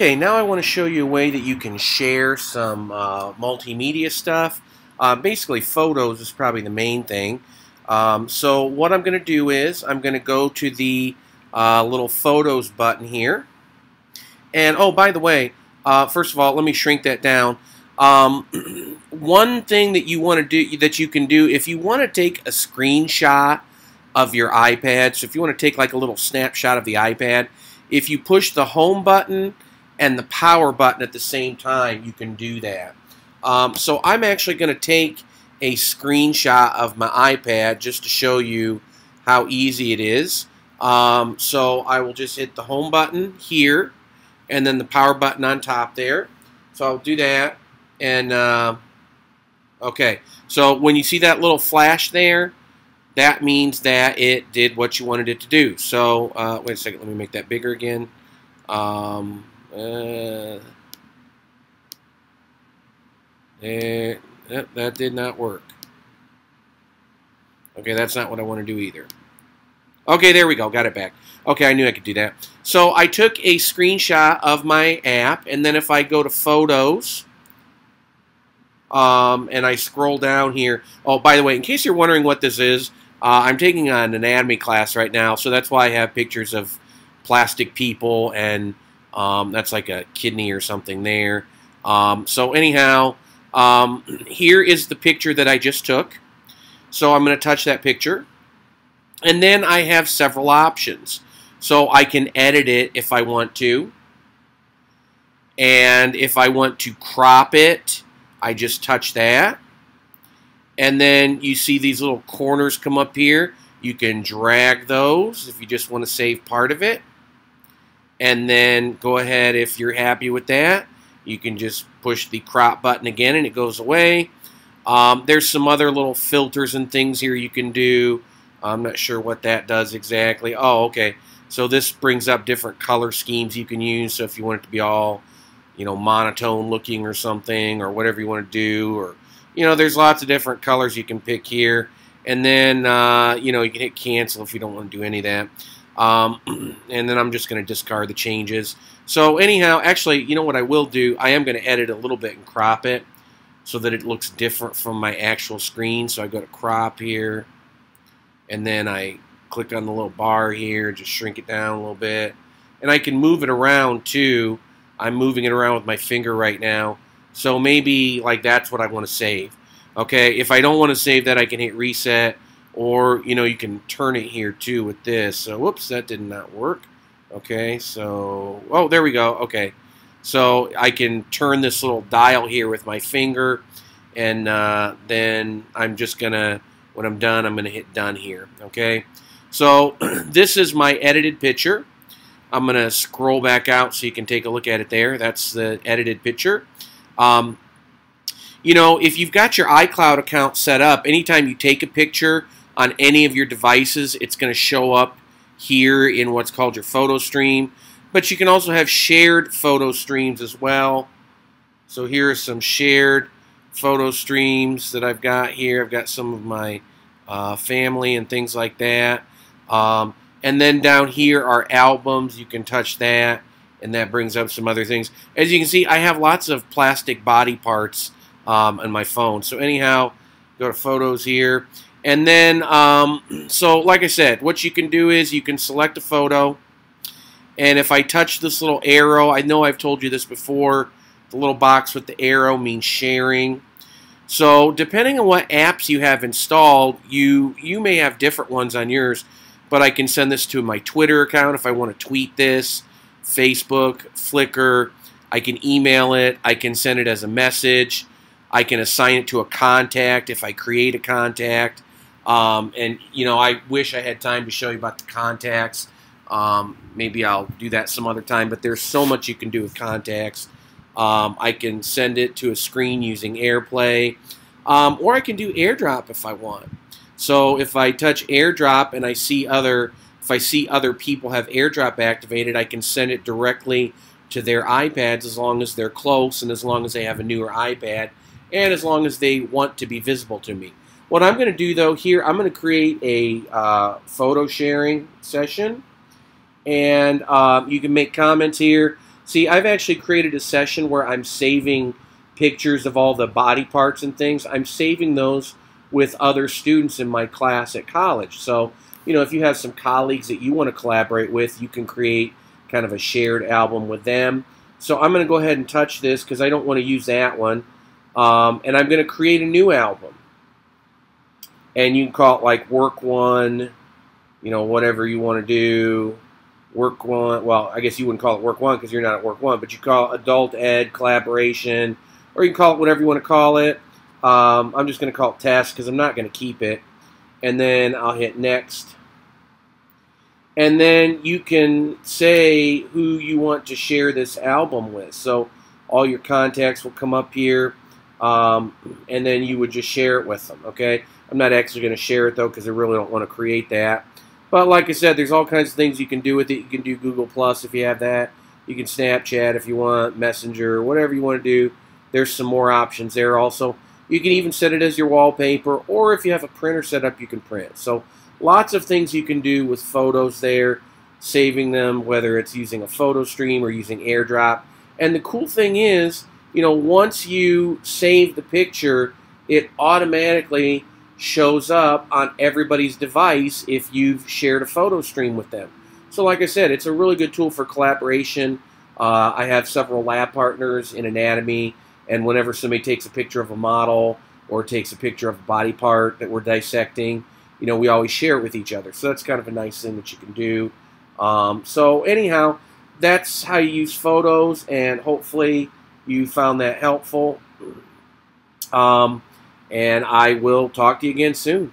Okay, now I want to show you a way that you can share some multimedia stuff. Basically, photos is probably the main thing. So what I'm going to do is I'm going to go to the little Photos button here. And oh, by the way, first of all, let me shrink that down. One thing that you want to do, that you can do, if you want to take a screenshot of your iPad, so if you want to take like a little snapshot of the iPad, if you push the home button and the power button at the same time, you can do that. So I'm actually going to take a screenshot of my iPad just to show you how easy it is. So I will just hit the home button here and then the power button on top there. So I'll do that. And okay, so when you see that little flash there, that means that it did what you wanted it to do. So wait a second, let me make that bigger again. That did not work. Okay, that's not what I want to do either. Okay, there we go. Got it back. Okay, I knew I could do that. So I took a screenshot of my app, and then if I go to Photos, and I scroll down here. Oh, by the way, in case you're wondering what this is, I'm taking an anatomy class right now, so that's why I have pictures of plastic people, and that's like a kidney or something there. So anyhow, here is the picture that I just took. So I'm going to touch that picture. And then I have several options. So I can edit it if I want to. And if I want to crop it, I just touch that. And then you see these little corners come up here. You can drag those if you just want to save part of it. And then go ahead, if you're happy with that, you can just push the crop button again and it goes away. There's some other little filters and things here you can do. I'm not sure what that does exactly. Oh, okay. So this brings up different color schemes you can use. So if you want it to be all, you know, monotone looking or something, or whatever you want to do, or, you know, there's lots of different colors you can pick here. And then, you know, you can hit cancel if you don't want to do any of that. And then I'm just going to discard the changes. So anyhow, actually, you know what I will do? I am going to edit a little bit and crop it so that it looks different from my actual screen. So I go to crop here, and then I click on the little bar here, just shrink it down a little bit. And I can move it around too. I'm moving it around with my finger right now. So maybe like that's what I want to save. Okay, if I don't want to save that, I can hit reset. Or, you know, you can turn it here too with this. So, whoops, that did not work. Okay, so, oh, there we go. Okay, so I can turn this little dial here with my finger. And then I'm just going to, when I'm done, I'm going to hit done here. Okay, so this is my edited picture. I'm going to scroll back out so you can take a look at it there. That's the edited picture. You know, if you've got your iCloud account set up, anytime you take a picture on any of your devices, it's going to show up here in what's called your photo stream. But you can also have shared photo streams as well. So here are some shared photo streams that I've got here. I've got some of my family and things like that. And then down here are albums. You can touch that, and that brings up some other things. As you can see, I have lots of plastic body parts on my phone. So anyhow, go to Photos here. And then, so like I said, what you can do is you can select a photo. And if I touch this little arrow, I know I've told you this before, the little box with the arrow means sharing. So depending on what apps you have installed, you may have different ones on yours. But I can send this to my Twitter account if I want to tweet this, Facebook, Flickr. I can email it. I can send it as a message. I can assign it to a contact if I create a contact. And, you know, I wish I had time to show you about the contacts. Maybe I'll do that some other time. But there's so much you can do with contacts. I can send it to a screen using AirPlay. Or I can do AirDrop if I want. So if I touch AirDrop and I see if I see other people have AirDrop activated, I can send it directly to their iPads as long as they're close and as long as they have a newer iPad and as long as they want to be visible to me. What I'm going to do though here, I'm going to create a photo sharing session, and you can make comments here. See, I've actually created a session where I'm saving pictures of all the body parts and things. I'm saving those with other students in my class at college. So, you know, if you have some colleagues that you want to collaborate with, you can create kind of a shared album with them. So I'm going to go ahead and touch this because I don't want to use that one. And I'm going to create a new album. And you can call it like Work 1, you know, whatever you want to do. Work 1, well, I guess you wouldn't call it Work 1 because you're not at Work 1, but you call it Adult Ed Collaboration, or you can call it whatever you want to call it. I'm just going to call it Test because I'm not going to keep it. And then I'll hit Next. And then you can say who you want to share this album with. So all your contacts will come up here, and then you would just share it with them, okay? I'm not actually going to share it, though, because I really don't want to create that. But like I said, there's all kinds of things you can do with it. You can do Google Plus if you have that. You can Snapchat if you want, Messenger, whatever you want to do. There's some more options there also. You can even set it as your wallpaper, or if you have a printer set up, you can print. So lots of things you can do with photos there, saving them, whether it's using a photo stream or using AirDrop. And the cool thing is, you know, once you save the picture, it automatically shows up on everybody's device if you've shared a photo stream with them. So like I said, it's a really good tool for collaboration. I have several lab partners in anatomy, and whenever somebody takes a picture of a model or takes a picture of a body part that we're dissecting, you know, we always share it with each other. So that's kind of a nice thing that you can do. So anyhow, that's how you use photos, and hopefully you found that helpful. And I will talk to you again soon.